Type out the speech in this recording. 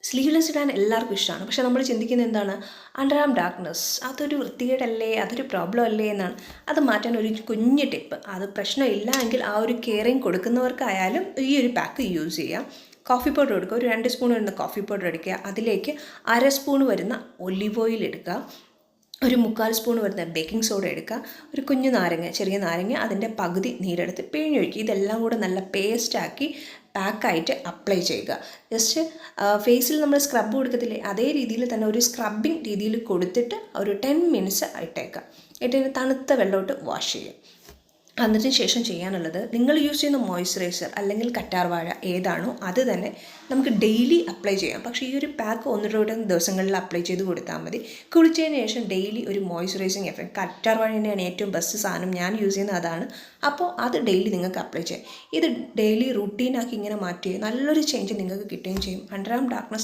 Sleeveless ഇടാൻ എല്ലാവർക്കും ഇഷ്ടമാണ്. പക്ഷേ നമ്മൾ ചിന്തിക്കുന്നത് എന്താണ്, അണ്ടർ ആം ഡാർക്ക്നെസ് അതൊരു വൃത്തികേടല്ലേ, അതൊരു പ്രോബ്ലം അല്ലേ എന്നാണ്. അത് മാറ്റാൻ ഒരു കുഞ്ഞ് ടിപ്പ്, അത് പ്രശ്നമില്ല എങ്കിൽ ആ ഒരു കെയറിങ് കൊടുക്കുന്നവർക്കായാലും ഈ ഒരു പാക്ക് യൂസ് ചെയ്യാം. കോഫി പൗഡർ എടുക്കുക, ഒരു 2 സ്പൂൺ വരുന്ന കോഫി പൗഡർ എടുക്കുക, അതിലേക്ക് 1/2 സ്പൂൺ വരുന്ന ഒലിവ് ഓയിൽ എടുക്കുക, ഒരു 3/4 സ്പൂൺ വരുന്ന ബേക്കിംഗ് സോഡ എടുക്കുക, ഒരു കുഞ്ഞു നാരങ്ങ, ചെറിയ നാരങ്ങ, അതിൻ്റെ പകുതി നീരെടുത്ത് പിഴിഞ്ഞൊഴിക്കുക. ഇതെല്ലാം കൂടെ നല്ല പേസ്റ്റാക്കി പാക്കായിട്ട് അപ്ലൈ ചെയ്യുക. ജസ്റ്റ് ഫേസിൽ നമ്മൾ സ്ക്രബ് കൊടുക്കത്തില്ലേ, അതേ രീതിയിൽ തന്നെ ഒരു സ്ക്രബിങ് രീതിയിൽ കൊടുത്തിട്ട് ഒരു 10 മിനിറ്റ്സ് ഇട്ടേക്കുക. ഇട്ടിട്ട് തണുത്ത വെള്ളമിട്ട് വാഷ് ചെയ്യുക. അതിന് ശേഷം ചെയ്യാനുള്ളത്, നിങ്ങൾ യൂസ് ചെയ്യുന്ന മോയ്സ്ചറൈസർ അല്ലെങ്കിൽ കറ്റാർവാഴ ഏതാണോ അത് തന്നെ നമുക്ക് ഡെയിലി അപ്ലൈ ചെയ്യാം. പക്ഷേ ഈ ഒരു പാക്ക് 1-2 ദിവസങ്ങളിൽ അപ്ലൈ ചെയ്ത് കൊടുത്താൽ മതി. കുളിച്ചതിന് ശേഷം ഡെയിലി ഒരു മോയ്സ്ചറൈസിങ് എഫക്റ്റ്, കറ്റാർവാഴ തന്നെയാണ് ഏറ്റവും ബെസ്റ്റ് സാധനം, ഞാൻ യൂസ് ചെയ്യുന്നത് അതാണ്. അപ്പോൾ അത് ഡെയിലി നിങ്ങൾക്ക് അപ്ലൈ ചെയ്യാം. ഇത് ഡെയിലി റുട്ടീനാക്കി ഇങ്ങനെ മാറ്റി നല്ലൊരു ചേഞ്ച് നിങ്ങൾക്ക് കിട്ടുകയും ചെയ്യും. Under arm darkness